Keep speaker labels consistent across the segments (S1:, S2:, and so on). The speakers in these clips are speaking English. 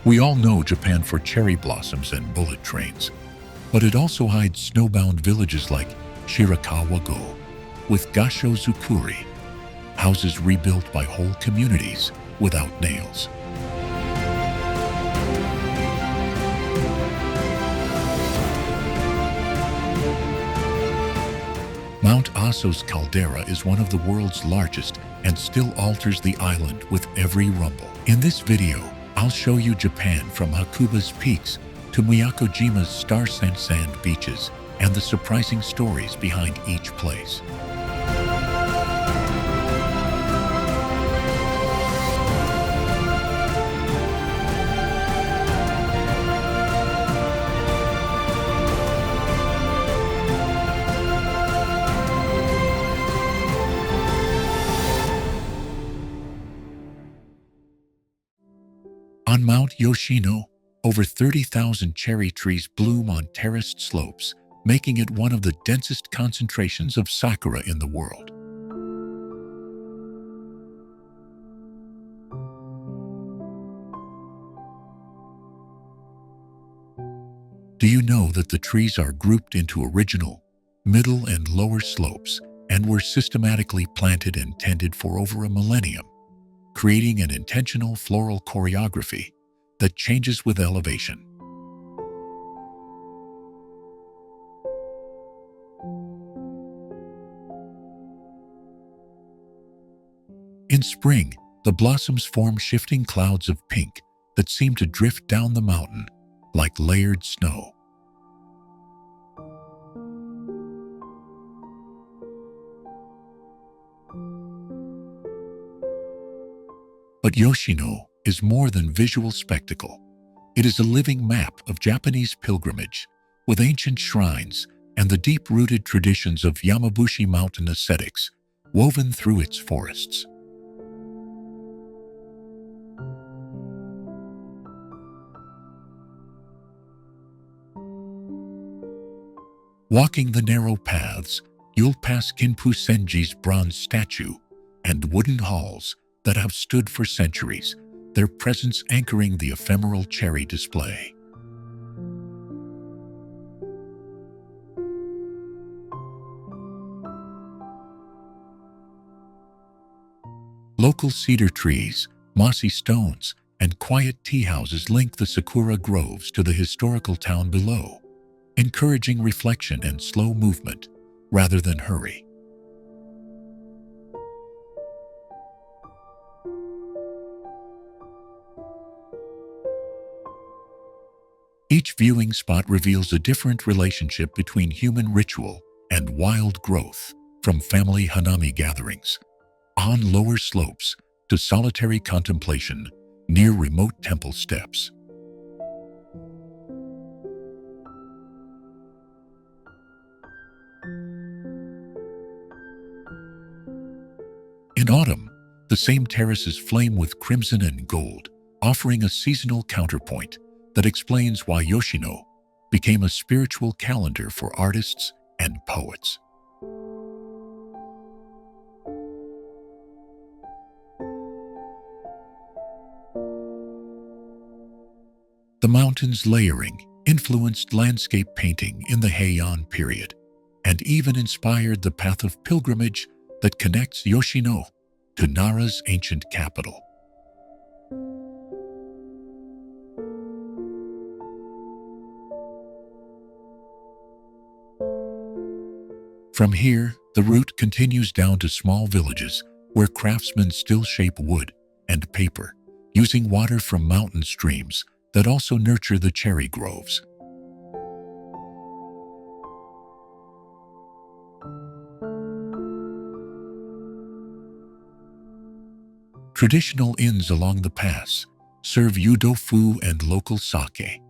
S1: We all know Japan for cherry blossoms and bullet trains, but it also hides snowbound villages like Shirakawa-go, with Gasho-zukuri, houses rebuilt by whole communities without nails. Mount Aso's caldera is one of the world's largest and still alters the island with every rumble. In this video, I'll show you Japan from Hakuba's peaks to Miyakojima's star-sand beaches and the surprising stories behind each place. On Mount Yoshino, over 30,000 cherry trees bloom on terraced slopes, making it one of the densest concentrations of sakura in the world. Do you know that the trees are grouped into original, middle, and lower slopes and were systematically planted and tended for over a millennium, creating an intentional floral choreography that changes with elevation? In spring, the blossoms form shifting clouds of pink that seem to drift down the mountain like layered snow. But Yoshino is more than visual spectacle. It is a living map of Japanese pilgrimage, with ancient shrines and the deep-rooted traditions of Yamabushi mountain ascetics woven through its forests. Walking the narrow paths, you'll pass Kinpu Senji's bronze statue and wooden halls that have stood for centuries, their presence anchoring the ephemeral cherry display. Local cedar trees, mossy stones, and quiet tea houses link the sakura groves to the historical town below, encouraging reflection and slow movement rather than hurry. Each viewing spot reveals a different relationship between human ritual and wild growth, from family hanami gatherings on lower slopes to solitary contemplation near remote temple steps. In autumn, the same terraces flame with crimson and gold, offering a seasonal counterpoint that explains why Yoshino became a spiritual calendar for artists and poets. The mountains' layering influenced landscape painting in the Heian period and even inspired the path of pilgrimage that connects Yoshino to Nara's ancient capital. From here, the route continues down to small villages where craftsmen still shape wood and paper, using water from mountain streams that also nurture the cherry groves. Traditional inns along the pass serve yudofu and local sake,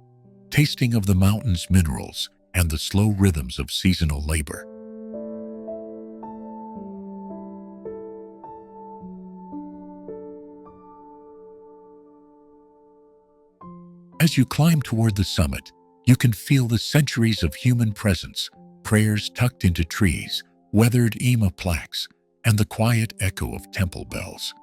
S1: tasting of the mountain's minerals and the slow rhythms of seasonal labor. As you climb toward the summit, you can feel the centuries of human presence, prayers tucked into trees, weathered ima plaques, and the quiet echo of temple bells.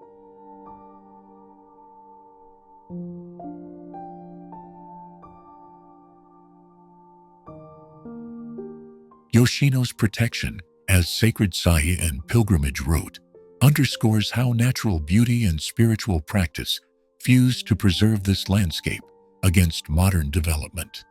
S1: Yoshino's protection as sacred Sai and pilgrimage route underscores how natural beauty and spiritual practice fuse to preserve this landscape against modern development.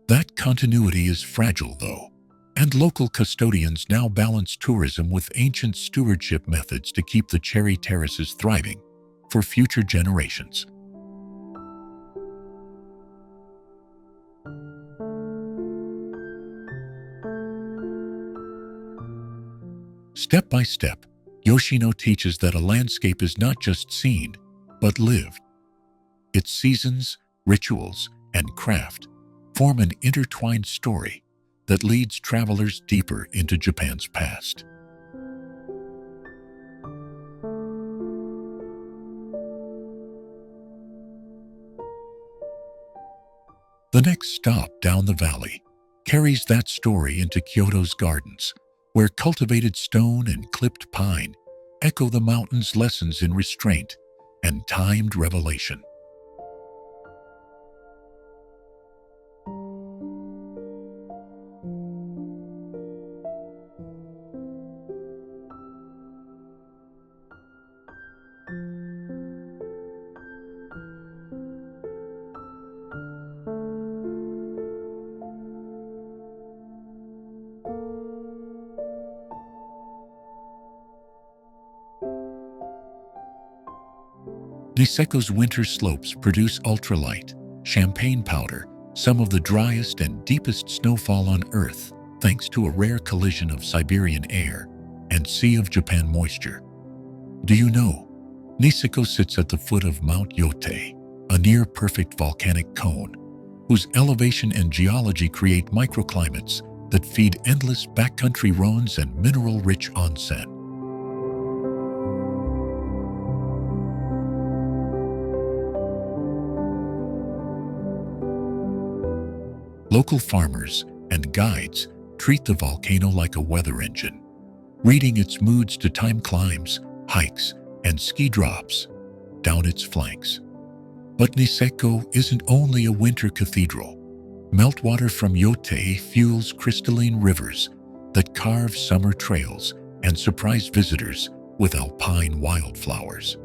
S1: That continuity is fragile, though, and local custodians now balance tourism with ancient stewardship methods to keep the cherry terraces thriving for future generations. Step by step, Yoshino teaches that a landscape is not just seen, but lived. Its seasons, rituals, and craft form an intertwined story that leads travelers deeper into Japan's past. The next stop down the valley carries that story into Kyoto's gardens, where cultivated stone and clipped pine echo the mountain's lessons in restraint and timed revelation. Niseko's winter slopes produce ultralight, champagne powder, some of the driest and deepest snowfall on Earth, thanks to a rare collision of Siberian air and Sea of Japan moisture. Do you know, Niseko sits at the foot of Mount Yote, a near-perfect volcanic cone, whose elevation and geology create microclimates that feed endless backcountry roans and mineral-rich onsen. Local farmers and guides treat the volcano like a weather engine, reading its moods to time climbs, hikes, and ski drops down its flanks. But Niseko isn't only a winter cathedral. Meltwater from Yote fuels crystalline rivers that carve summer trails and surprise visitors with alpine wildflowers.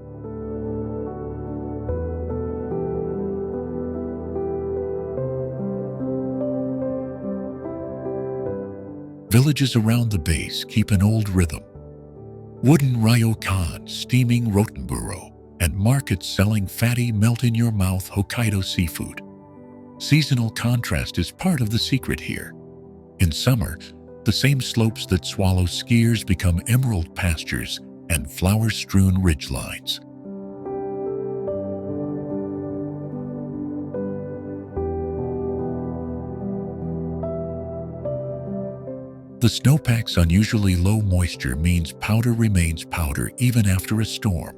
S1: Villages around the base keep an old rhythm. Wooden ryokan steaming rotenburo and markets selling fatty melt-in-your-mouth Hokkaido seafood. Seasonal contrast is part of the secret here. In summer, the same slopes that swallow skiers become emerald pastures and flower-strewn ridgelines. The snowpack's unusually low moisture means powder remains powder even after a storm,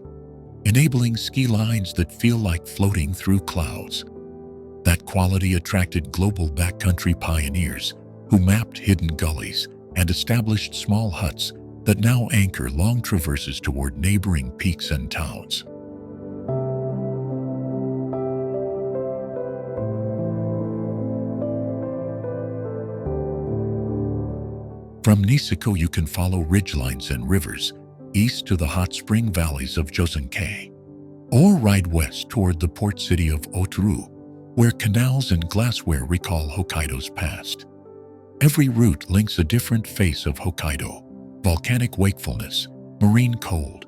S1: enabling ski lines that feel like floating through clouds. That quality attracted global backcountry pioneers who mapped hidden gullies and established small huts that now anchor long traverses toward neighboring peaks and towns. From Niseko you can follow ridgelines and rivers east to the hot spring valleys of Josenkei, or ride west toward the port city of Otaru, where canals and glassware recall Hokkaido's past. Every route links a different face of Hokkaido: volcanic wakefulness, marine cold,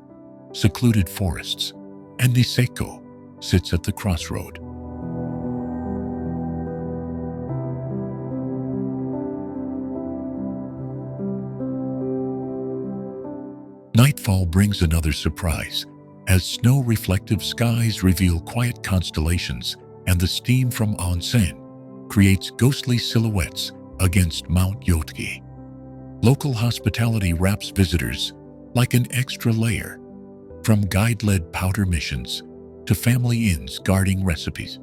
S1: secluded forests, and Niseko sits at the crossroad. Nightfall brings another surprise, as snow-reflective skies reveal quiet constellations and the steam from onsen creates ghostly silhouettes against Mount Yotki. Local hospitality wraps visitors like an extra layer, from guide-led powder missions to family inns guarding recipes.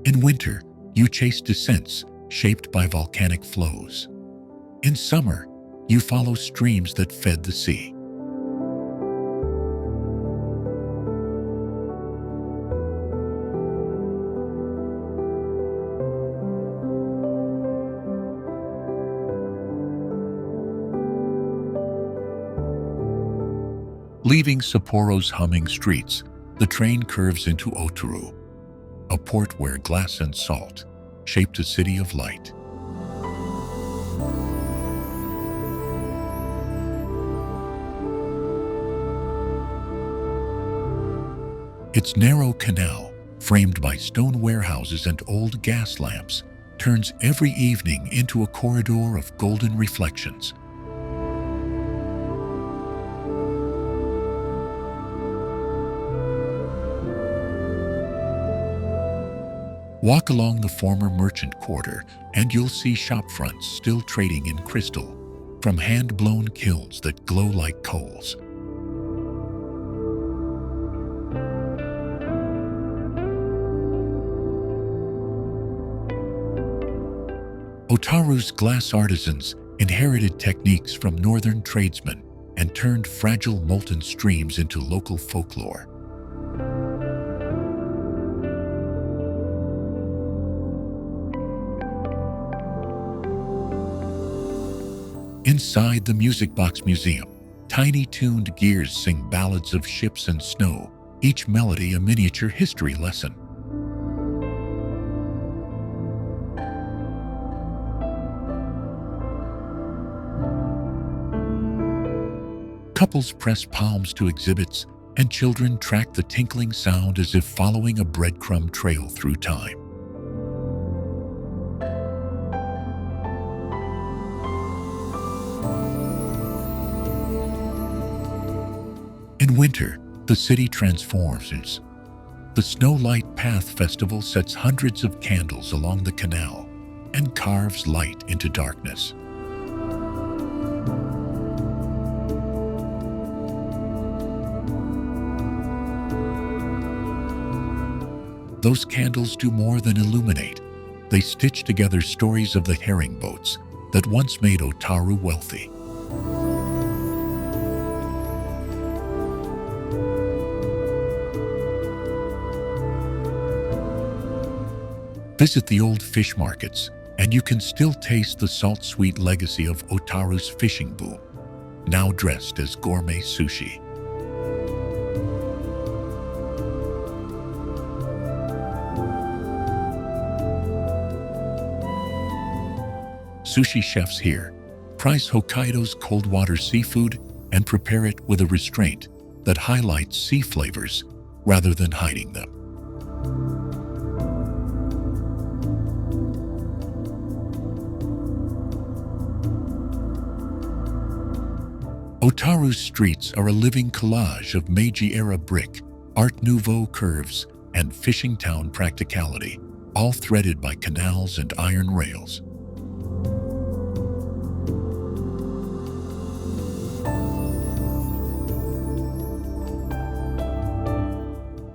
S1: In winter, you chase descents shaped by volcanic flows. In summer, you follow streams that fed the sea. Leaving Sapporo's humming streets, the train curves into Otaru, a port where glass and salt shaped a city of light. Its narrow canal, framed by stone warehouses and old gas lamps, turns every evening into a corridor of golden reflections. Walk along the former merchant quarter and you'll see shopfronts still trading in crystal, from hand-blown kilns that glow like coals. Otaru's glass artisans inherited techniques from northern tradesmen and turned fragile molten streams into local folklore. Inside the Music Box Museum, tiny tuned gears sing ballads of ships and snow, each melody a miniature history lesson. Couples press palms to exhibits, and children track the tinkling sound as if following a breadcrumb trail through time. In winter, the city transforms. The Snowlight Path Festival sets hundreds of candles along the canal and carves light into darkness. Those candles do more than illuminate. They stitch together stories of the herring boats that once made Otaru wealthy. Visit the old fish markets, and you can still taste the salt-sweet legacy of Otaru's fishing boom, now dressed as gourmet sushi. Sushi chefs here prize Hokkaido's cold water seafood and prepare it with a restraint that highlights sea flavors rather than hiding them. Otaru's streets are a living collage of Meiji-era brick, Art Nouveau curves, and fishing town practicality, all threaded by canals and iron rails.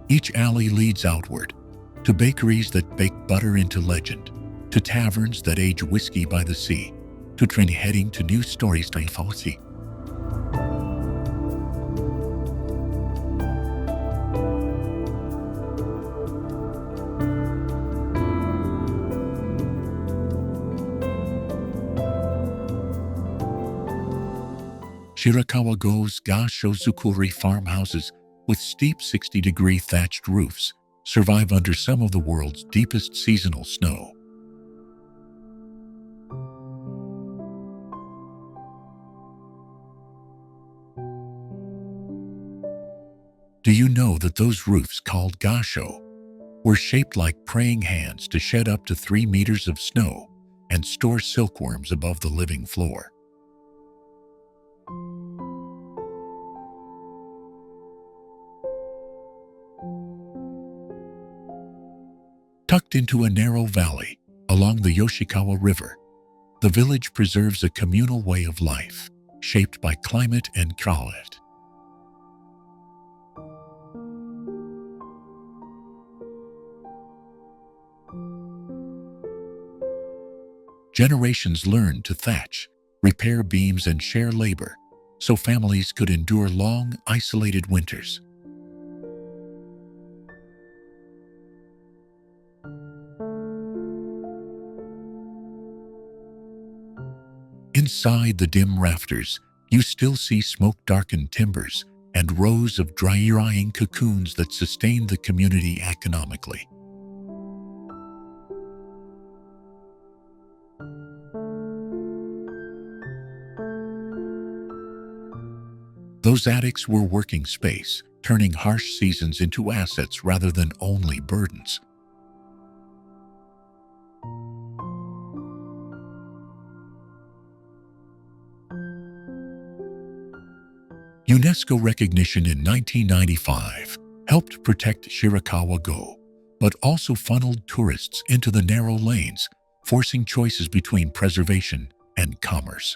S1: Each alley leads outward, to bakeries that bake butter into legend, to taverns that age whiskey by the sea, to train heading to new stories to Fosse. Shirakawa-go's Ga-shozukuri farmhouses with steep 60-degree thatched roofs survive under some of the world's deepest seasonal snow. Do you know that those roofs, called gasho, were shaped like praying hands to shed up to 3 meters of snow and store silkworms above the living floor? Tucked into a narrow valley along the Yoshikawa River, the village preserves a communal way of life, shaped by climate and climate. Generations learned to thatch, repair beams, and share labor, so families could endure long, isolated winters. Inside the dim rafters, you still see smoke-darkened timbers and rows of drying cocoons that sustain the community economically. Those attics were working space, turning harsh seasons into assets rather than only burdens. UNESCO recognition in 1995 helped protect Shirakawa-go, but also funneled tourists into the narrow lanes, forcing choices between preservation and commerce.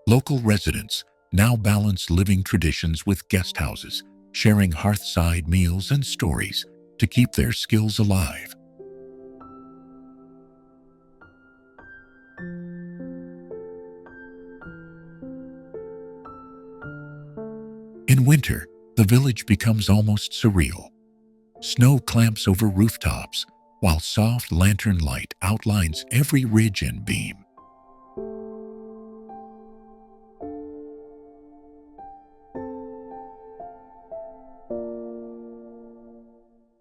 S1: Local residents now balance living traditions with guest houses, sharing hearthside meals and stories to keep their skills alive. In winter, the village becomes almost surreal. Snow clamps over rooftops, while soft lantern light outlines every ridge and beam.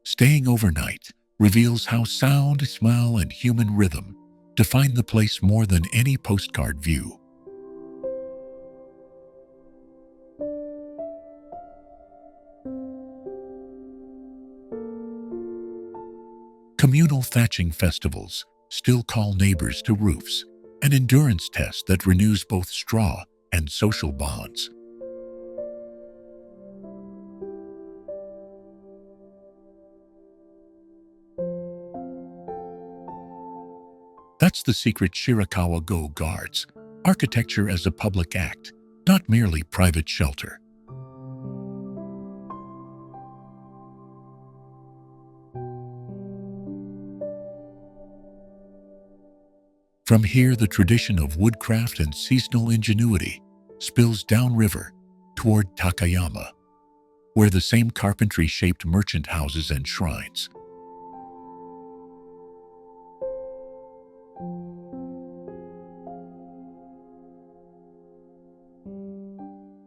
S1: Staying overnight reveals how sound, smell, and human rhythm define the place more than any postcard view. Communal thatching festivals still call neighbors to roofs, an endurance test that renews both straw and social bonds. That's the secret Shirakawa-go guards, architecture as a public act, not merely private shelter. From here, the tradition of woodcraft and seasonal ingenuity spills downriver toward Takayama, where the same carpentry shaped merchant houses and shrines.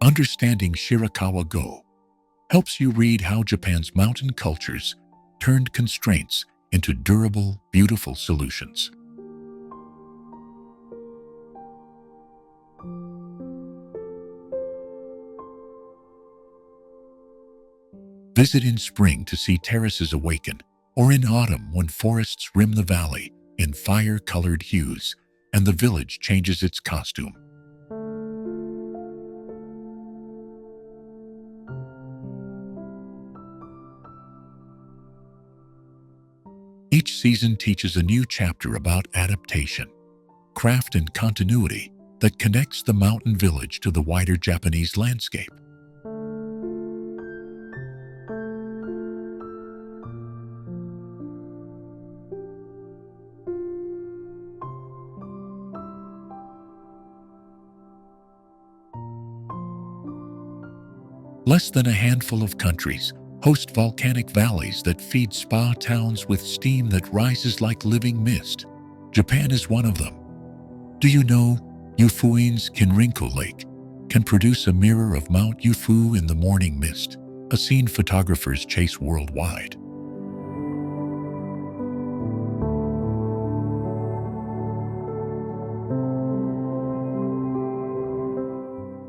S1: Understanding Shirakawa-go helps you read how Japan's mountain cultures turned constraints into durable, beautiful solutions. Visit in spring to see terraces awaken, or in autumn when forests rim the valley in fire-colored hues and the village changes its costume. Each season teaches a new chapter about adaptation, craft, and continuity that connects the mountain village to the wider Japanese landscape. Less than a handful of countries host volcanic valleys that feed spa towns with steam that rises like living mist. Japan is one of them. Do you know Yufuin's Kinrinko Lake can produce a mirror of Mount Yufu in the morning mist, a scene photographers chase worldwide?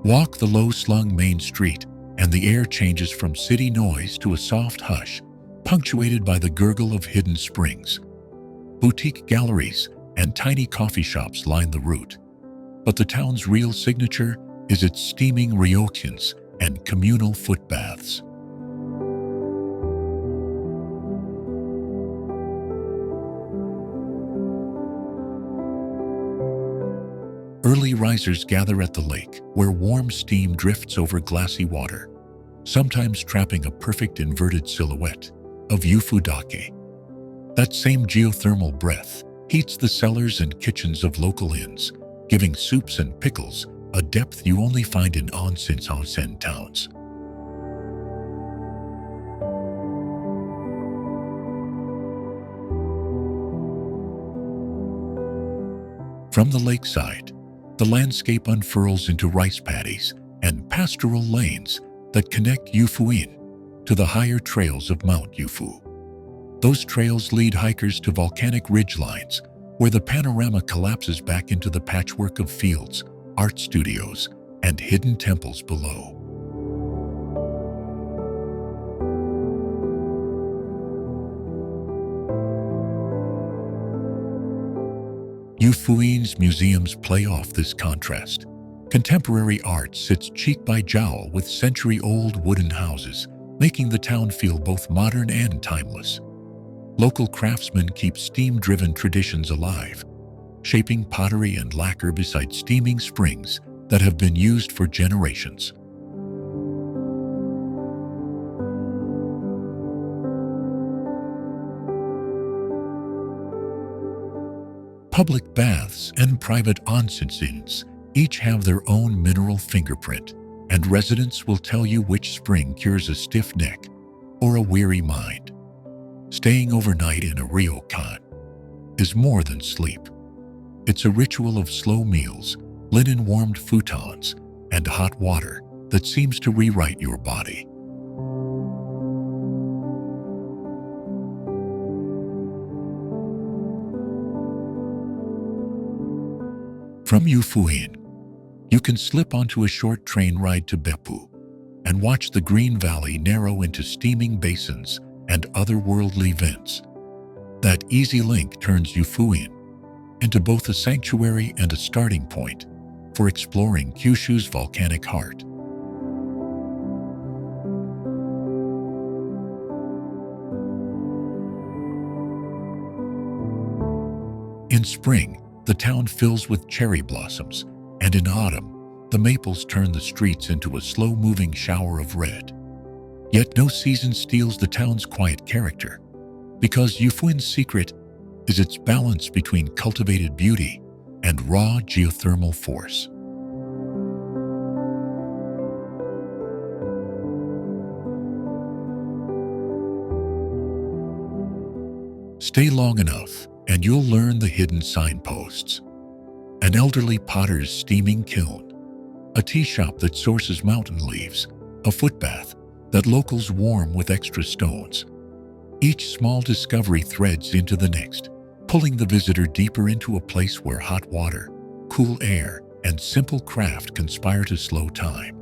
S1: Walk the low-slung main street, and the air changes from city noise to a soft hush, punctuated by the gurgle of hidden springs. Boutique galleries and tiny coffee shops line the route, but the town's real signature is its steaming ryokens and communal foot baths. Early risers gather at the lake, where warm steam drifts over glassy water. sometimes trapping a perfect inverted silhouette of Ufudake. That same geothermal breath heats the cellars and kitchens of local inns, giving soups and pickles a depth you only find in onsen towns. From the lakeside, the landscape unfurls into rice paddies and pastoral lanes that connect Yufuin to the higher trails of Mount Yufu. Those trails lead hikers to volcanic ridgelines, where the panorama collapses back into the patchwork of fields, art studios, and hidden temples below. Yufuin's museums play off this contrast. Contemporary art sits cheek by jowl with century-old wooden houses, making the town feel both modern and timeless. Local craftsmen keep steam-driven traditions alive, shaping pottery and lacquer beside steaming springs that have been used for generations. Public baths and private onsens each have their own mineral fingerprint, and residents will tell you which spring cures a stiff neck or a weary mind. Staying overnight in a ryokan is more than sleep. It's a ritual of slow meals, linen-warmed futons, and hot water that seems to rewrite your body. From Yufuin, you can slip onto a short train ride to Beppu and watch the green valley narrow into steaming basins and otherworldly vents. That easy link turns Yufuin into both a sanctuary and a starting point for exploring Kyushu's volcanic heart. In spring, the town fills with cherry blossoms, and in autumn, the maples turn the streets into a slow-moving shower of red. Yet no season steals the town's quiet character, because Yufuin's secret is its balance between cultivated beauty and raw geothermal force. Stay long enough, and you'll learn the hidden signposts. An elderly potter's steaming kiln, a tea shop that sources mountain leaves, a footbath that locals warm with extra stones. Each small discovery threads into the next, pulling the visitor deeper into a place where hot water, cool air, and simple craft conspire to slow time.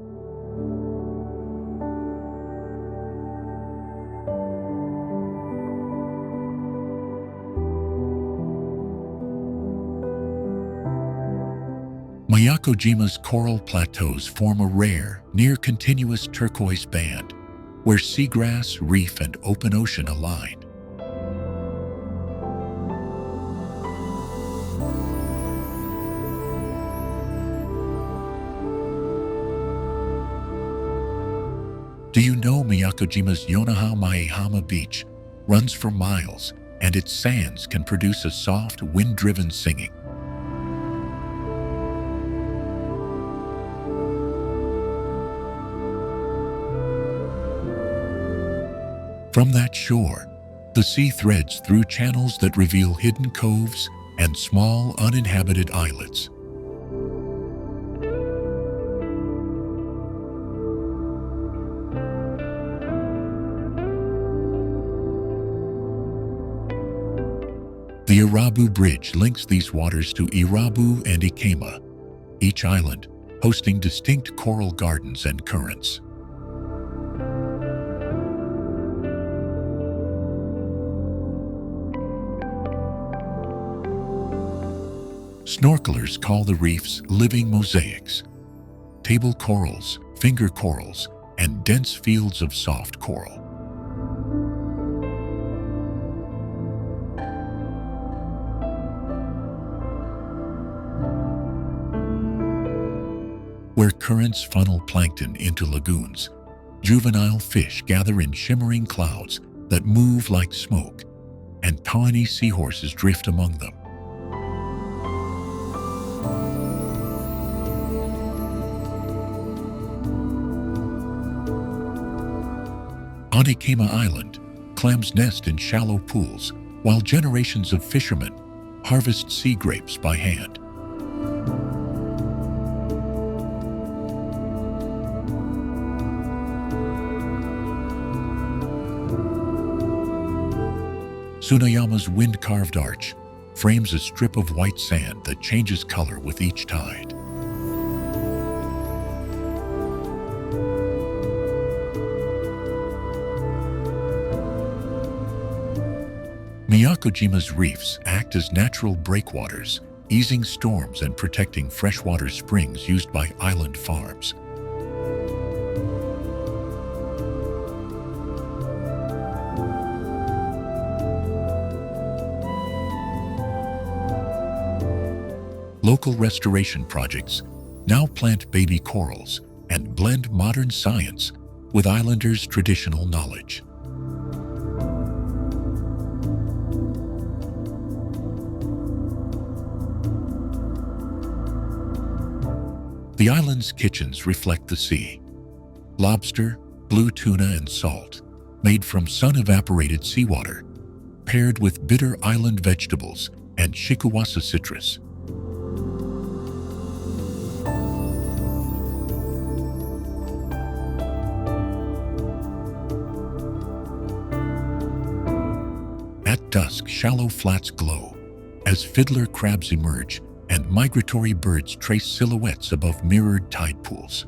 S1: Miyakojima's coral plateaus form a rare, near-continuous turquoise band, where seagrass, reef, and open ocean align. Do you know Miyakojima's Yonaha Maehama Beach runs for miles, and its sands can produce a soft, wind-driven singing? From that shore, the sea threads through channels that reveal hidden coves and small, uninhabited islets. The Irabu Bridge links these waters to Irabu and Ikema, each island hosting distinct coral gardens and currents. Snorkelers call the reefs living mosaics, table corals, finger corals, and dense fields of soft coral. Where currents funnel plankton into lagoons, Juvenile fish gather in shimmering clouds that move like smoke, and tawny seahorses drift among them. On Ikema Island, clams nest in shallow pools, while generations of fishermen harvest sea grapes by hand. Tsunayama's wind-carved arch frames a strip of white sand that changes color with each tide. Miyakojima's reefs act as natural breakwaters, easing storms and protecting freshwater springs used by island farms. Local restoration projects now plant baby corals and blend modern science with islanders' traditional knowledge. The island's kitchens reflect the sea. Lobster, blue tuna, and salt, made from sun-evaporated seawater, paired with bitter island vegetables and shikuwasa citrus. At dusk, shallow flats glow as fiddler crabs emerge and migratory birds trace silhouettes above mirrored tide pools.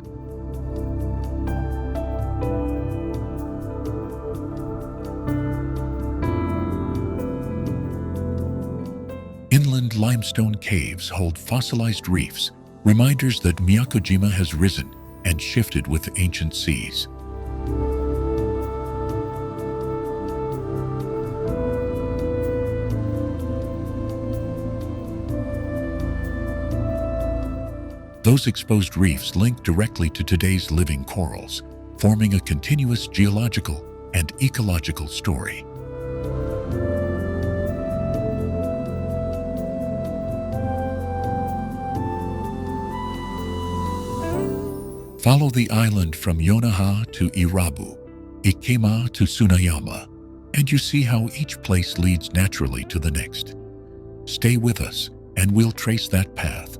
S1: Inland limestone caves hold fossilized reefs, reminders that Miyakojima has risen and shifted with ancient seas. Those exposed reefs link directly to today's living corals, forming a continuous geological and ecological story. Follow the island from Yonaha to Irabu, Ikema to Tsunayama, and you see how each place leads naturally to the next. Stay with us, and we'll trace that path.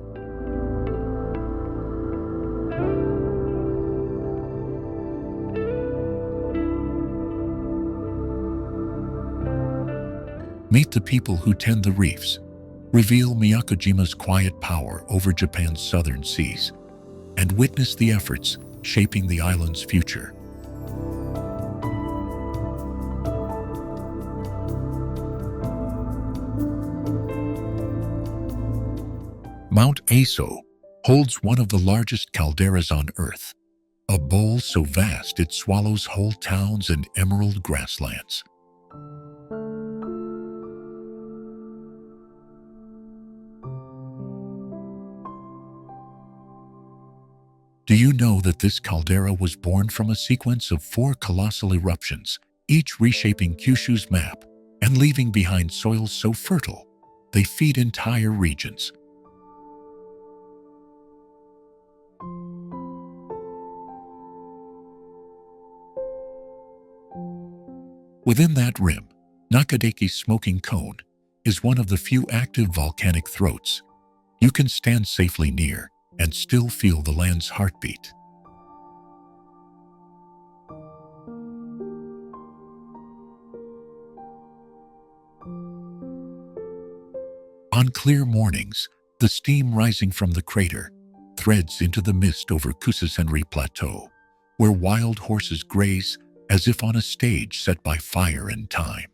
S1: Meet the people who tend the reefs, reveal Miyakojima's quiet power over Japan's southern seas, and witness the efforts shaping the island's future. Mount Aso holds one of the largest calderas on Earth, a bowl so vast it swallows whole towns and emerald grasslands. Do you know that this caldera was born from a sequence of 4 colossal eruptions, each reshaping Kyushu's map and leaving behind soils so fertile they feed entire regions? Within that rim, Nakadeki's smoking cone is one of the few active volcanic throats. You can stand safely near and still feel the land's heartbeat. On clear mornings, the steam rising from the crater threads into the mist over Kusasenri Plateau, where wild horses graze as if on a stage set by fire and time.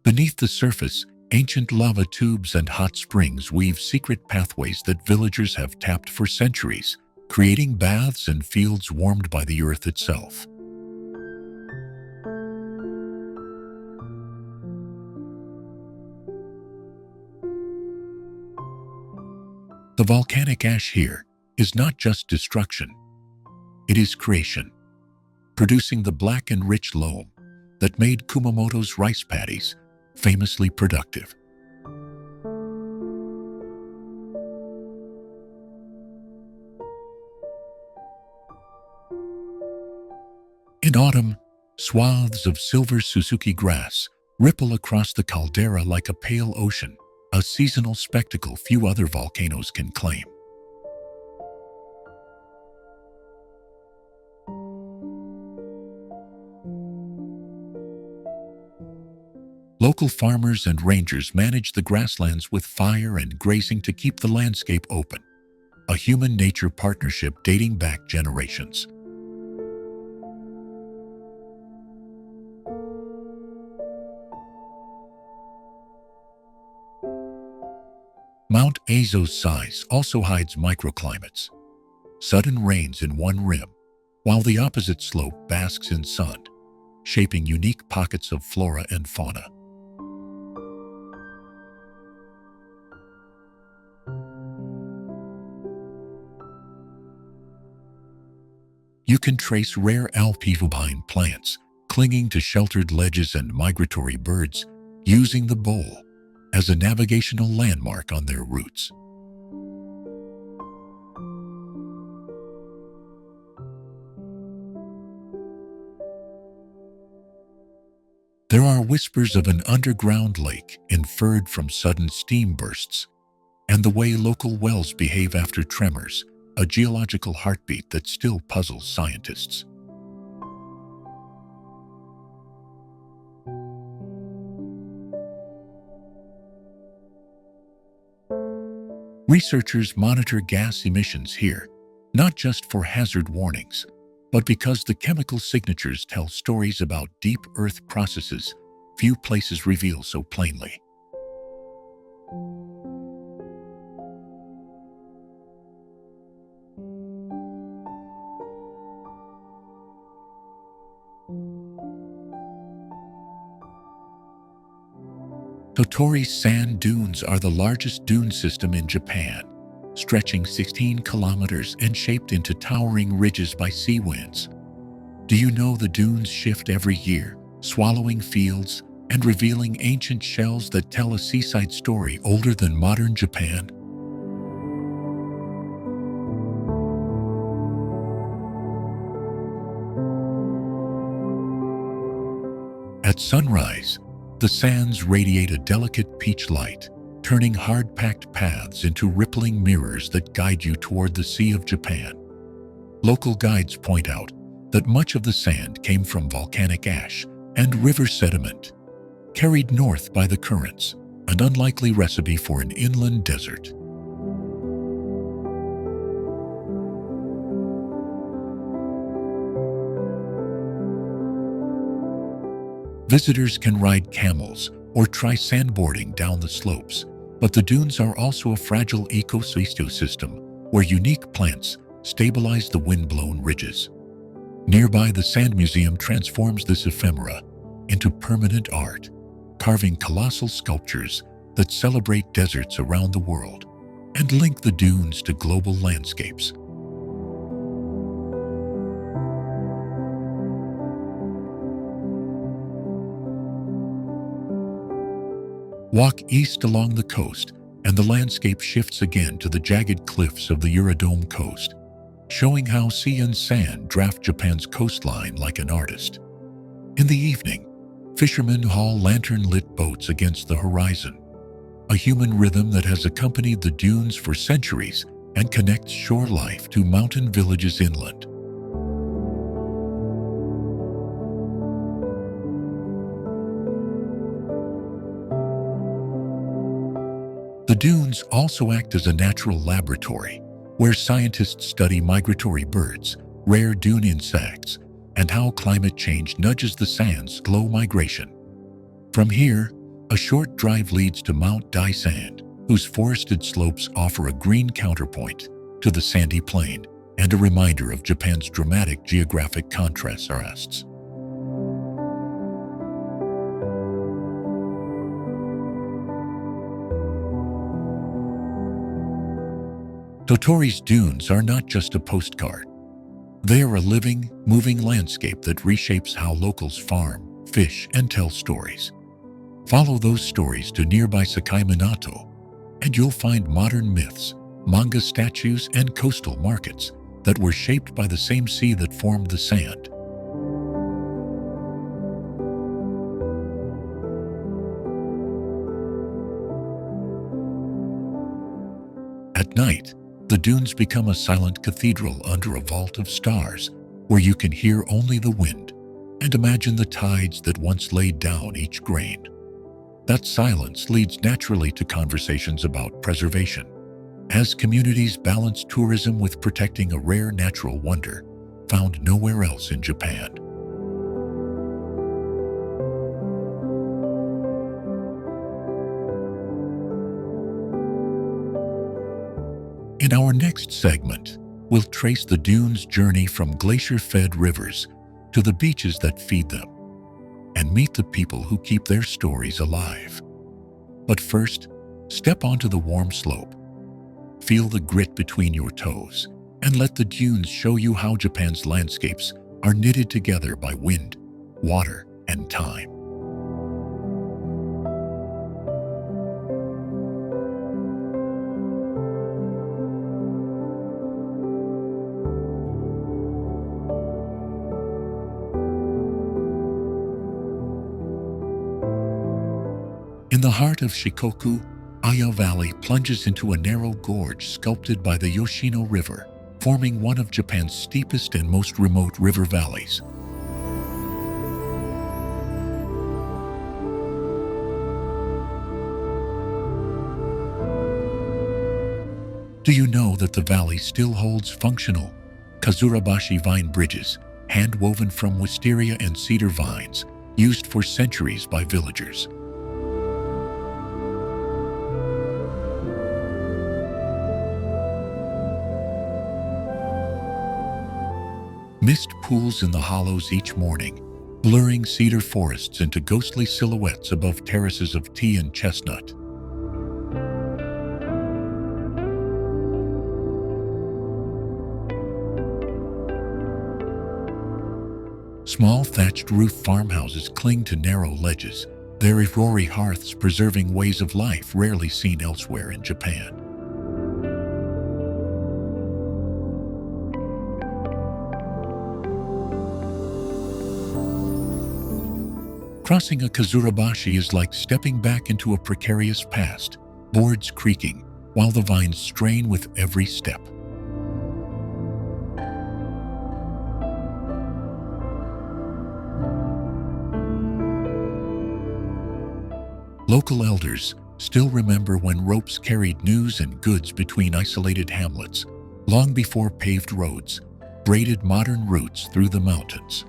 S1: Beneath the surface, ancient lava tubes and hot springs weave secret pathways that villagers have tapped for centuries, creating baths and fields warmed by the earth itself. The volcanic ash here is not just destruction, it is creation, producing the black and rich loam that made Kumamoto's rice paddies famously productive. In autumn, swaths of silver Suzuki grass ripple across the caldera like a pale ocean, a seasonal spectacle few other volcanoes can claim. Local farmers and rangers manage the grasslands with fire and grazing to keep the landscape open, a human-nature partnership dating back generations. Mount Azo's size also hides microclimates. Sudden rains in one rim, while the opposite slope basks in sun, shaping unique pockets of flora and fauna. You can trace rare alpivine plants clinging to sheltered ledges and migratory birds using the bowl as a navigational landmark on their routes. There are whispers of an underground lake inferred from sudden steam bursts, and the way local wells behave after tremors, a geological heartbeat that still puzzles scientists. Researchers monitor gas emissions here, not just for hazard warnings, but because the chemical signatures tell stories about deep earth processes few places reveal so plainly. Totori's sand dunes are the largest dune system in Japan, stretching 16 kilometers and shaped into towering ridges by sea winds. Do you know the dunes shift every year, swallowing fields and revealing ancient shells that tell a seaside story older than modern Japan? At sunrise, the sands radiate a delicate peach light, turning hard-packed paths into rippling mirrors that guide you toward the Sea of Japan. Local guides point out that much of the sand came from volcanic ash and river sediment, carried north by the currents, an unlikely recipe for an inland desert. Visitors can ride camels or try sandboarding down the slopes, but the dunes are also a fragile ecosystem where unique plants stabilize the wind-blown ridges. Nearby, the Sand Museum transforms this ephemera into permanent art, carving colossal sculptures that celebrate deserts around the world and link the dunes to global landscapes. Walk east along the coast, and the landscape shifts again to the jagged cliffs of the Uradome coast, showing how sea and sand draft Japan's coastline like an artist. In the evening, fishermen haul lantern-lit boats against the horizon, a human rhythm that has accompanied the dunes for centuries and connects shore life to mountain villages inland. The dunes also act as a natural laboratory, where scientists study migratory birds, rare dune insects, and how climate change nudges the sand's slow migration. From here, a short drive leads to Mount Daisand, whose forested slopes offer a green counterpoint to the sandy plain and a reminder of Japan's dramatic geographic contrasts. Totori's dunes are not just a postcard. They are a living, moving landscape that reshapes how locals farm, fish, and tell stories. Follow those stories to nearby Sakai Minato, and you'll find modern myths, manga statues, and coastal markets that were shaped by the same sea that formed the sand. At night, the dunes become a silent cathedral under a vault of stars, where you can hear only the wind and imagine the tides that once laid down each grain. That silence leads naturally to conversations about preservation, as communities balance tourism with protecting a rare natural wonder found nowhere else in Japan. In our next segment, we'll trace the dunes' journey from glacier-fed rivers to the beaches that feed them, and meet the people who keep their stories alive. But first, step onto the warm slope. Feel the grit between your toes, and let the dunes show you how Japan's landscapes are knitted together by wind, water, and time. In the heart of Shikoku, Aya Valley plunges into a narrow gorge sculpted by the Yoshino River, forming one of Japan's steepest and most remote river valleys. Do you know that the valley still holds functional Kazurabashi vine bridges, hand-woven from wisteria and cedar vines, used for centuries by villagers? Mist pools in the hollows each morning, blurring cedar forests into ghostly silhouettes above terraces of tea and chestnut. Small thatched roof farmhouses cling to narrow ledges, their irori hearths preserving ways of life rarely seen elsewhere in Japan. Crossing a Kazurabashi is like stepping back into a precarious past, boards creaking, while the vines strain with every step. Local elders still remember when ropes carried news and goods between isolated hamlets, long before paved roads braided modern routes through the mountains.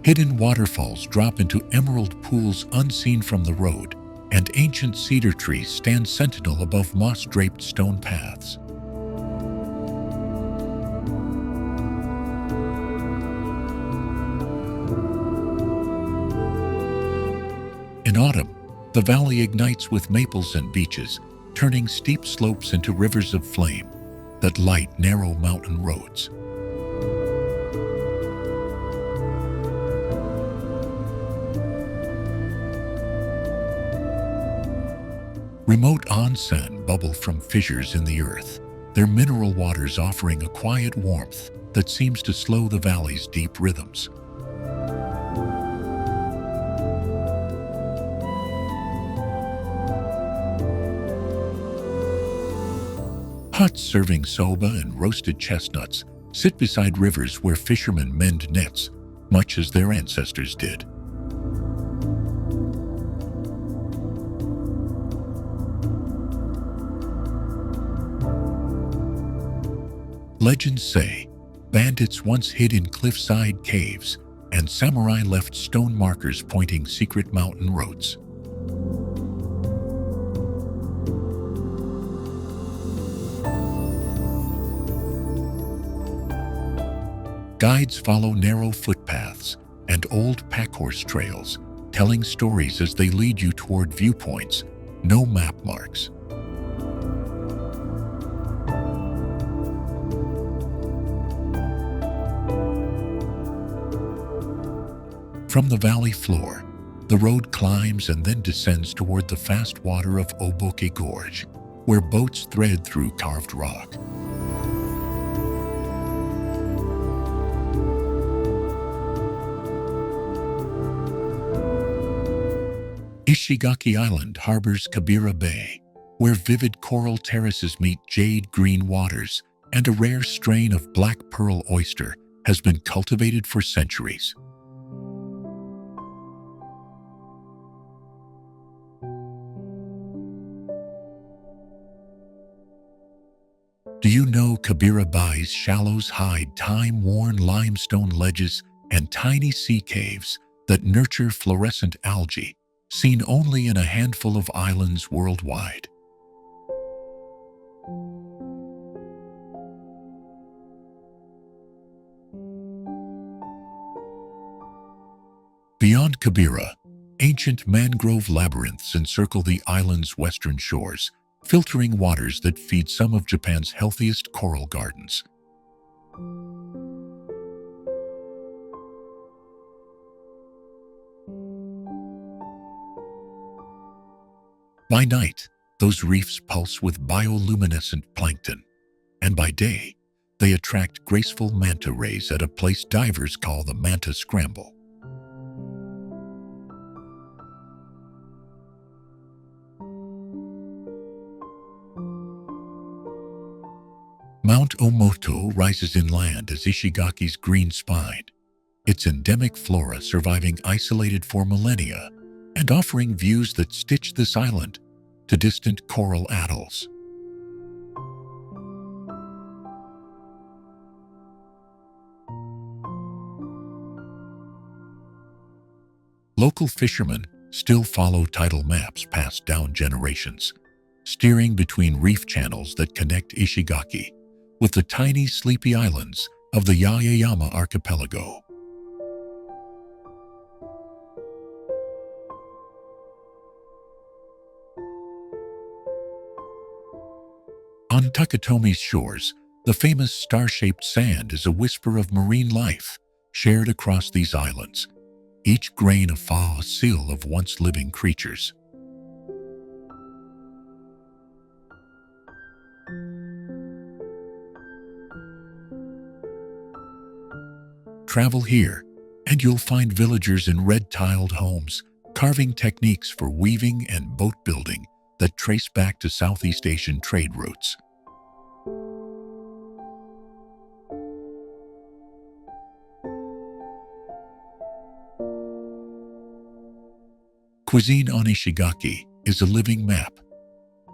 S1: Hidden waterfalls drop into emerald pools unseen from the road, and ancient cedar trees stand sentinel above moss-draped stone paths. In autumn, the valley ignites with maples and beeches, turning steep slopes into rivers of flame that light narrow mountain roads. Remote onsen bubble from fissures in the earth, their mineral waters offering a quiet warmth that seems to slow the valley's deep rhythms. Huts serving soba and roasted chestnuts sit beside rivers where fishermen mend nets, much as their ancestors did. Legends say bandits once hid in cliffside caves, and samurai left stone markers pointing secret mountain roads. Guides follow narrow footpaths and old packhorse trails, telling stories as they lead you toward viewpoints, no map marks. From the valley floor, the road climbs and then descends toward the fast water of Oboke Gorge, where boats thread through carved rock. Ishigaki Island harbors Kabira Bay, where vivid coral terraces meet jade-green waters, and a rare strain of black pearl oyster has been cultivated for centuries. Do you know Kabira Bay's shallows hide time-worn limestone ledges and tiny sea caves that nurture fluorescent algae, seen only in a handful of islands worldwide? Beyond Kabira, ancient mangrove labyrinths encircle the island's western shores, filtering waters that feed some of Japan's healthiest coral gardens. By night, those reefs pulse with bioluminescent plankton, and by day, they attract graceful manta rays at a place divers call the Manta Scramble. Mount Omoto rises inland as Ishigaki's green spine, its endemic flora surviving isolated for millennia and offering views that stitch this island to distant coral atolls. Local fishermen still follow tidal maps passed down generations, steering between reef channels that connect Ishigaki with the tiny sleepy islands of the Yaeyama archipelago. On Takatomi's shores, the famous star-shaped sand is a whisper of marine life shared across these islands, each grain a fossil of once living creatures. Travel here, and you'll find villagers in red-tiled homes, carving techniques for weaving and boat building that trace back to Southeast Asian trade routes. Cuisine on Ishigaki is a living map.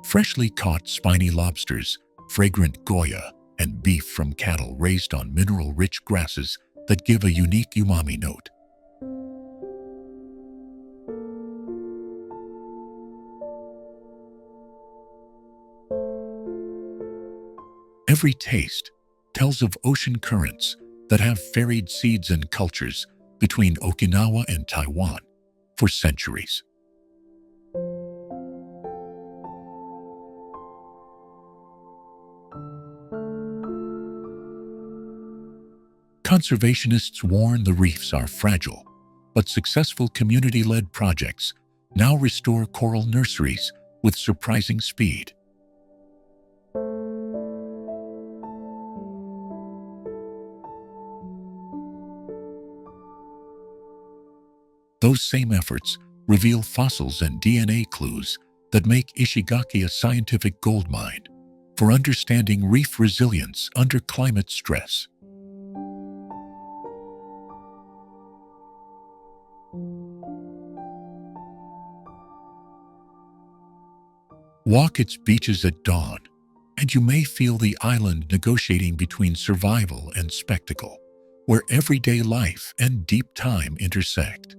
S1: Freshly caught spiny lobsters, fragrant goya, and beef from cattle raised on mineral-rich grasses that give a unique umami note. Every taste tells of ocean currents that have ferried seeds and cultures between Okinawa and Taiwan for centuries. Conservationists warn the reefs are fragile, but successful community-led projects now restore coral nurseries with surprising speed. Those same efforts reveal fossils and DNA clues that make Ishigaki a scientific goldmine for understanding reef resilience under climate stress. Walk its beaches at dawn, and you may feel the island negotiating between survival and spectacle, where everyday life and deep time intersect.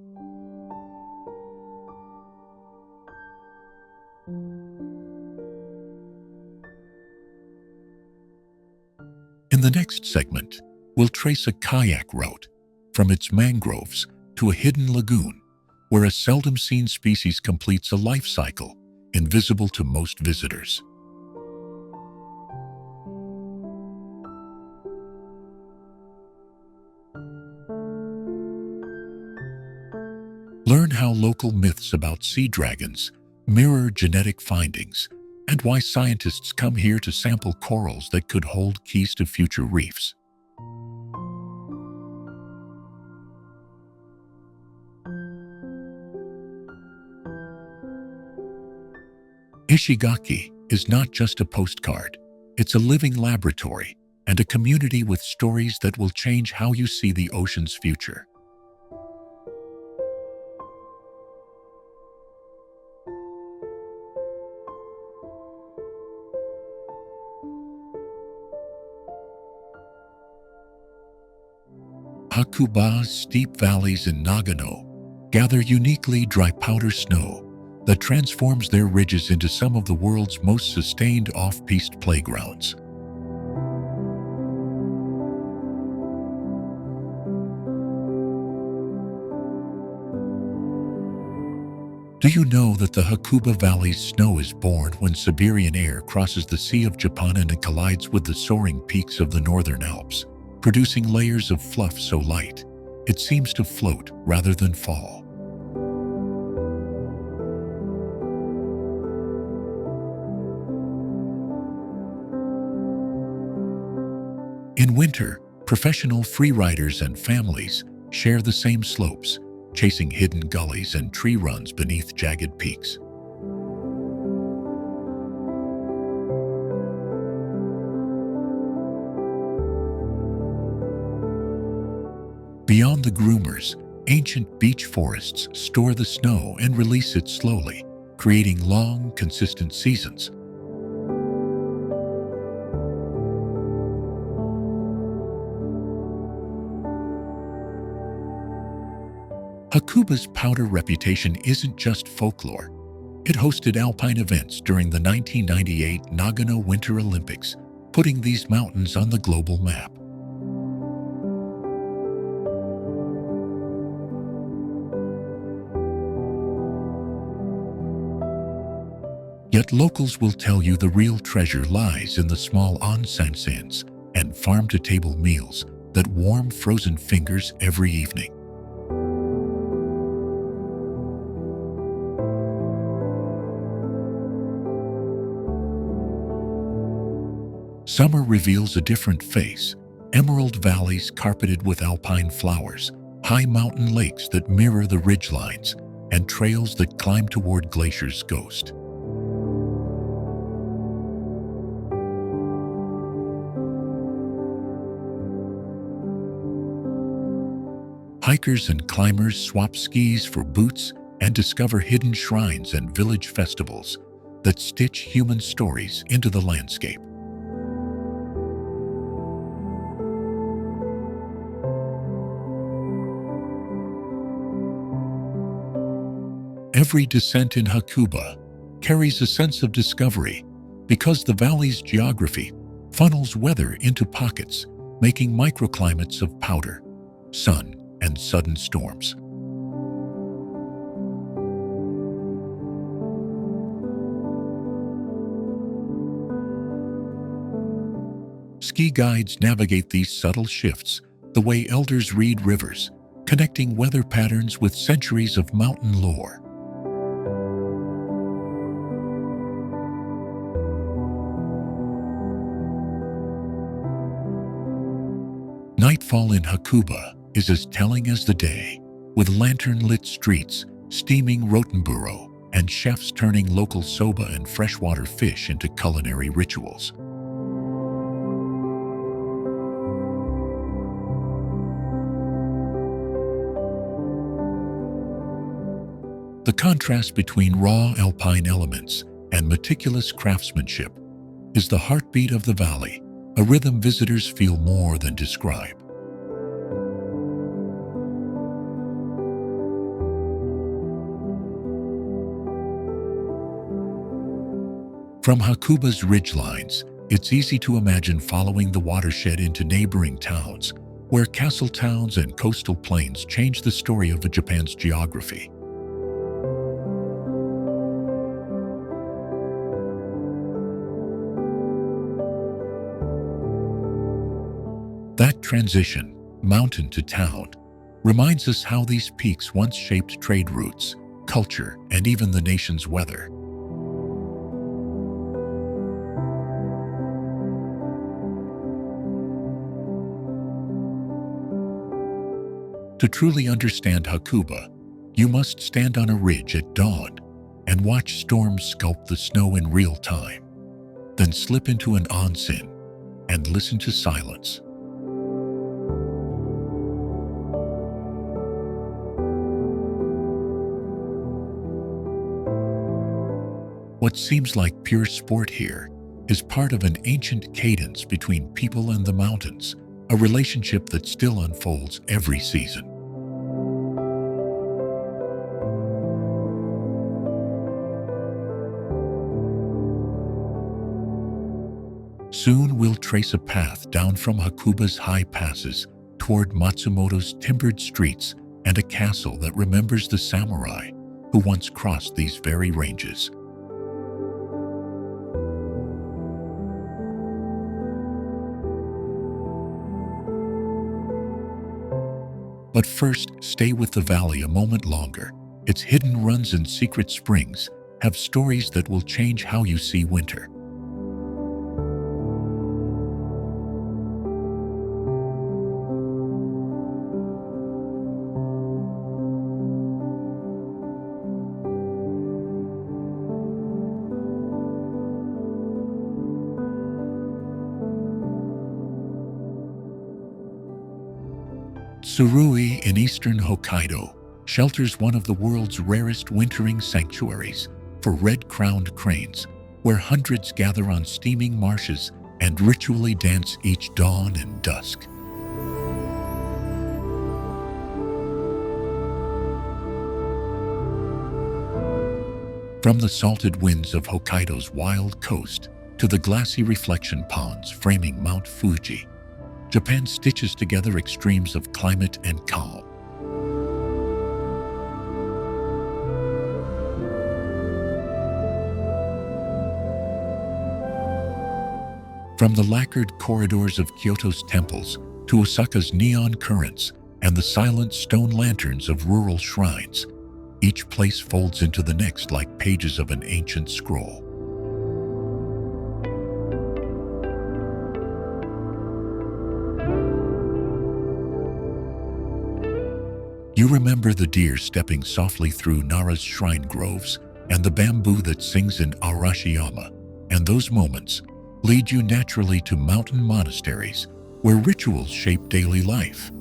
S1: In the next segment, we'll trace a kayak route from its mangroves to to a hidden lagoon where a seldom-seen species completes a life cycle invisible to most visitors. Learn how local myths about sea dragons mirror genetic findings and why scientists come here to sample corals that could hold keys to future reefs. Ishigaki is not just a postcard. It's a living laboratory and a community with stories that will change how you see the ocean's future. Hakuba's steep valleys in Nagano gather uniquely dry powder snow that transforms their ridges into some of the world's most sustained off-piste playgrounds. Do you know that the Hakuba Valley's snow is born when Siberian air crosses the Sea of Japan and collides with the soaring peaks of the Northern Alps, producing layers of fluff so light it seems to float rather than fall? In winter, professional freeriders and families share the same slopes, chasing hidden gullies and tree runs beneath jagged peaks. Beyond the groomers, ancient beech forests store the snow and release it slowly, creating long, consistent seasons. Hakuba's powder reputation isn't just folklore. It hosted alpine events during the 1998 Nagano Winter Olympics, putting these mountains on the global map. Yet locals will tell you the real treasure lies in the small onsen and farm-to-table meals that warm frozen fingers every evening. Summer reveals a different face: emerald valleys carpeted with alpine flowers, high mountain lakes that mirror the ridgelines, and trails that climb toward Glacier's ghost. Hikers and climbers swap skis for boots and discover hidden shrines and village festivals that stitch human stories into the landscape. Every descent in Hakuba carries a sense of discovery because the valley's geography funnels weather into pockets, making microclimates of powder, sun, and sudden storms. Ski guides navigate these subtle shifts the way elders read rivers, connecting weather patterns with centuries of mountain lore. Nightfall in Hakuba is as telling as the day, with lantern-lit streets, steaming rotenburo, and chefs turning local soba and freshwater fish into culinary rituals. The contrast between raw alpine elements and meticulous craftsmanship is the heartbeat of the valley, a rhythm visitors feel more than describe. From Hakuba's ridgelines, it's easy to imagine following the watershed into neighboring towns, where castle towns and coastal plains change the story of Japan's geography. That transition, mountain to town, reminds us how these peaks once shaped trade routes, culture, and even the nation's weather. To truly understand Hakuba, you must stand on a ridge at dawn and watch storms sculpt the snow in real time, then slip into an onsen and listen to silence. What seems like pure sport here is part of an ancient cadence between people and the mountains, a relationship that still unfolds every season. Soon we'll trace a path down from Hakuba's high passes toward Matsumoto's timbered streets and a castle that remembers the samurai who once crossed these very ranges. But first, stay with the valley a moment longer. Its hidden runs and secret springs have stories that will change how you see winter. Tsurui in eastern Hokkaido shelters one of the world's rarest wintering sanctuaries for red-crowned cranes, where hundreds gather on steaming marshes and ritually dance each dawn and dusk. From the salted winds of Hokkaido's wild coast to the glassy reflection ponds framing Mount Fuji, Japan stitches together extremes of climate and calm. From the lacquered corridors of Kyoto's temples to Osaka's neon currents and the silent stone lanterns of rural shrines, each place folds into the next like pages of an ancient scroll. You remember the deer stepping softly through Nara's shrine groves and the bamboo that sings in Arashiyama, and those moments lead you naturally to mountain monasteries where rituals shape daily life.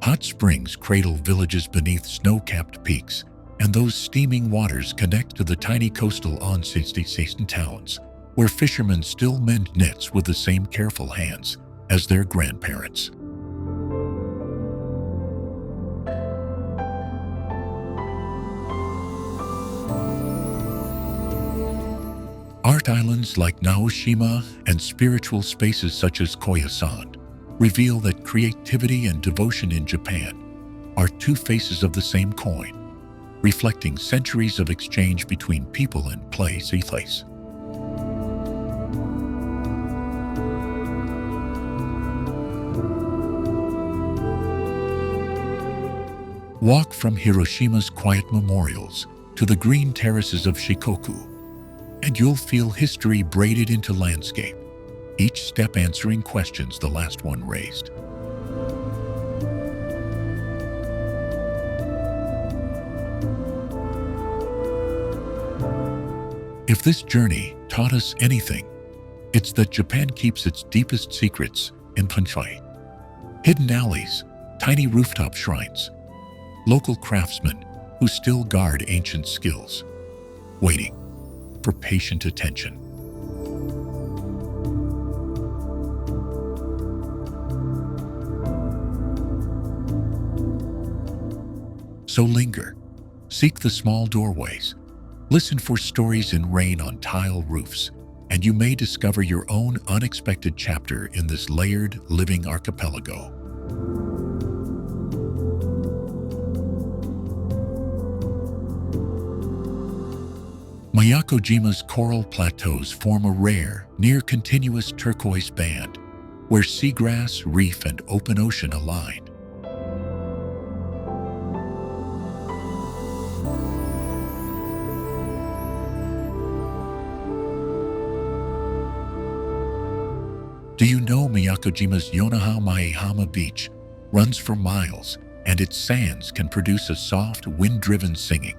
S1: Hot springs cradle villages beneath snow-capped peaks, and those steaming waters connect to the tiny coastal onsen towns, where fishermen still mend nets with the same careful hands as their grandparents. Art islands like Naoshima and spiritual spaces such as Koyasan reveal that creativity and devotion in Japan are two faces of the same coin, reflecting centuries of exchange between people and place. Walk from Hiroshima's quiet memorials to the green terraces of Shikoku, and you'll feel history braided into landscape, each step answering questions the last one raised. If this journey taught us anything, it's that Japan keeps its deepest secrets in Punchai. Hidden alleys, tiny rooftop shrines, local craftsmen who still guard ancient skills, waiting for patient attention. So linger, seek the small doorways, Listen for stories in rain on tile roofs, and you may discover your own unexpected chapter in this layered, living archipelago. Miyako-jima's coral plateaus form a rare, near-continuous turquoise band, where seagrass, reef, and open ocean align. Do you know Miyako-jima's Yonaha Maehama Beach runs for miles, and its sands can produce a soft, wind-driven singing?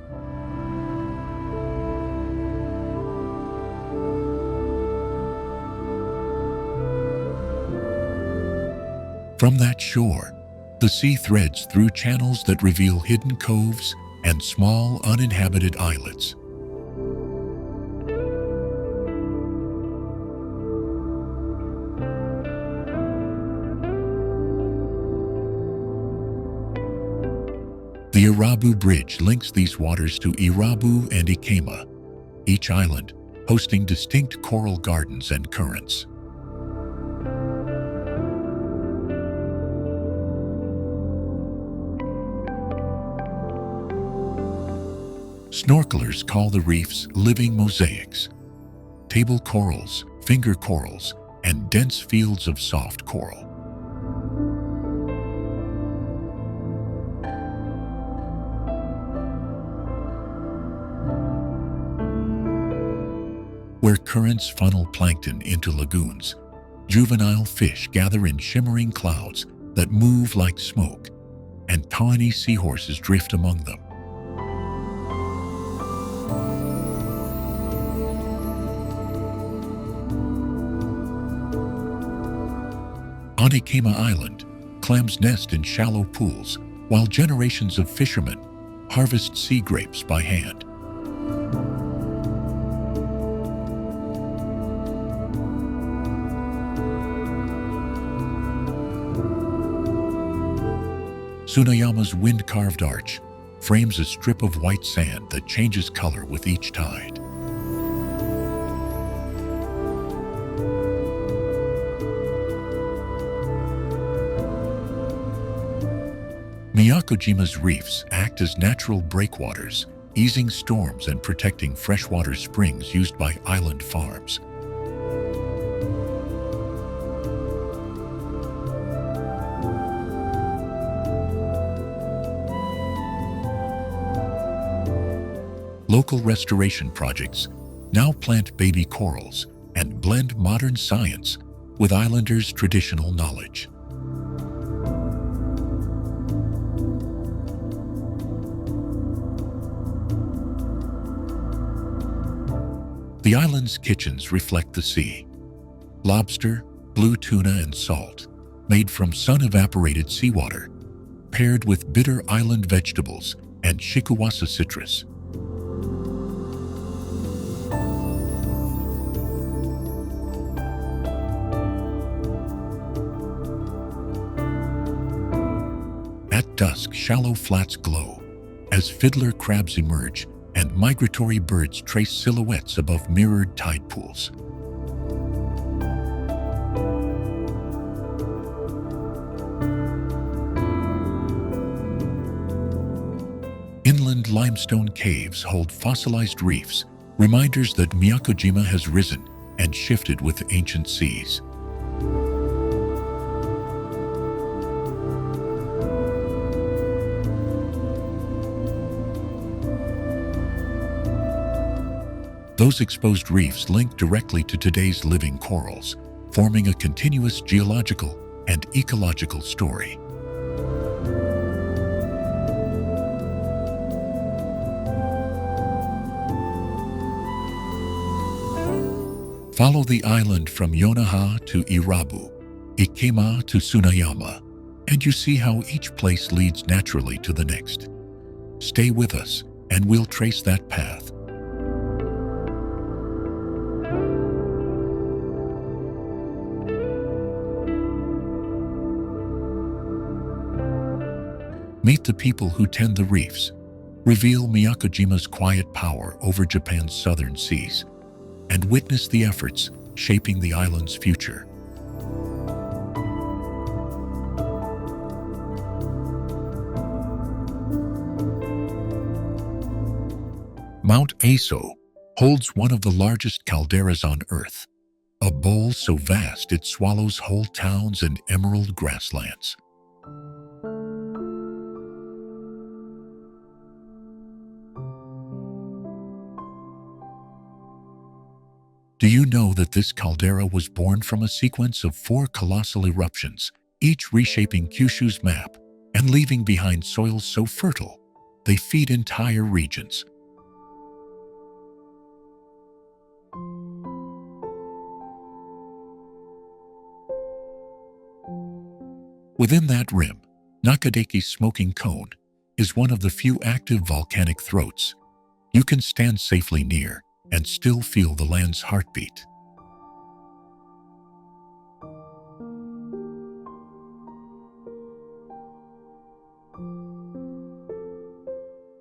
S1: From that shore, the sea threads through channels that reveal hidden coves and small, uninhabited islets. The Irabu Bridge links these waters to Irabu and Ikema, each island hosting distinct coral gardens and currents. Snorkelers call the reefs living mosaics, table corals, finger corals, and dense fields of soft coral. Where currents funnel plankton into lagoons, juvenile fish gather in shimmering clouds that move like smoke, and tawny seahorses drift among them. On Ikema Island, clams nest in shallow pools, while generations of fishermen harvest sea grapes by hand. Tsunayama's wind-carved arch frames a strip of white sand that changes color with each tide. Miyako-jima's reefs act as natural breakwaters, easing storms and protecting freshwater springs used by island farms. Local restoration projects now plant baby corals and blend modern science with islanders' traditional knowledge. The island's kitchens reflect the sea. Lobster, blue tuna, and salt, made from sun-evaporated seawater, paired with bitter island vegetables and shikuwasa citrus. At dusk, shallow flats glow as fiddler crabs emerge and migratory birds trace silhouettes above mirrored tide pools. Inland limestone caves hold fossilized reefs, reminders that Miyako-jima has risen and shifted with ancient seas. Those exposed reefs link directly to today's living corals, forming a continuous geological and ecological story. Follow the island from Yonaha to Irabu, Ikema to Tsunayama, and you see how each place leads naturally to the next. Stay with us, and we'll trace that path. Meet the people who tend the reefs, Reveal Miyakojima's quiet power over Japan's southern seas, and witness the efforts shaping the island's future. Mount Aso holds one of the largest calderas on Earth, a bowl so vast it swallows whole towns and emerald grasslands. Do you know that this caldera was born from a sequence of 4 colossal eruptions, each reshaping Kyushu's map and leaving behind soils so fertile they feed entire regions? Within that rim, Nakadeki's smoking cone is one of the few active volcanic throats. You can stand safely near and still feel the land's heartbeat.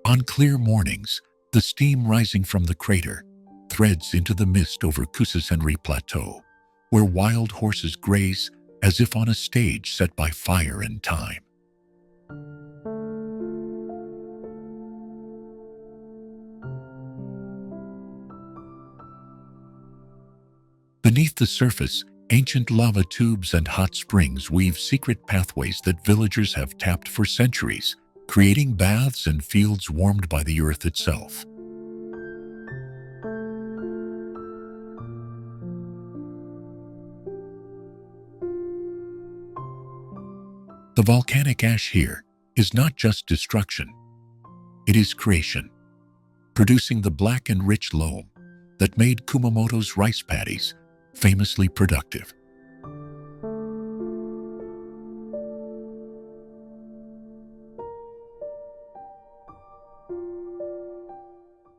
S1: On clear mornings, the steam rising from the crater threads into the mist over Kusasenri Plateau, where wild horses graze as if on a stage set by fire and time. Beneath the surface, ancient lava tubes and hot springs weave secret pathways that villagers have tapped for centuries, creating baths and fields warmed by the earth itself. The volcanic ash here is not just destruction, it is creation, producing the black and rich loam that made Kumamoto's rice paddies famously productive.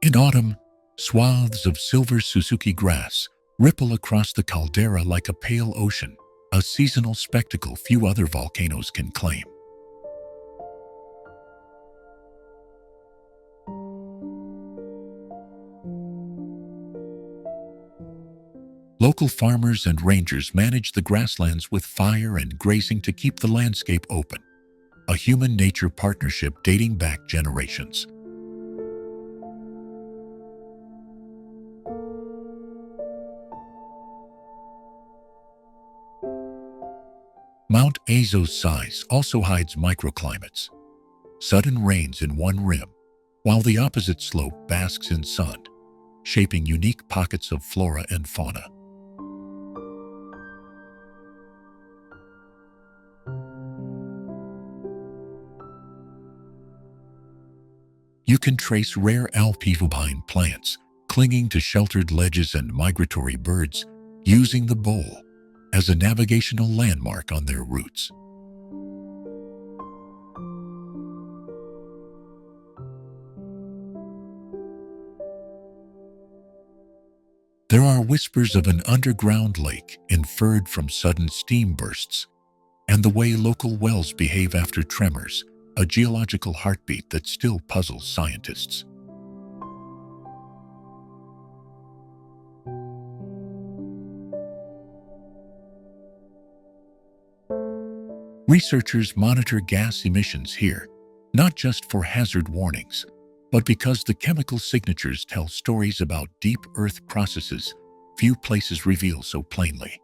S1: In autumn, swaths of silver Suzuki grass ripple across the caldera like a pale ocean, a seasonal spectacle few other volcanoes can claim. Local farmers and rangers manage the grasslands with fire and grazing to keep the landscape open, a human-nature partnership dating back generations. Mount Aso's size also hides microclimates. Sudden rains in one rim, while the opposite slope basks in sun, shaping unique pockets of flora and fauna. You can trace rare alpivine plants clinging to sheltered ledges and migratory birds using the bowl as a navigational landmark on their routes. There are whispers of an underground lake inferred from sudden steam bursts, and the way local wells behave after tremors, a geological heartbeat that still puzzles scientists. Researchers monitor gas emissions here, not just for hazard warnings, but because the chemical signatures tell stories about deep earth processes few places reveal so plainly.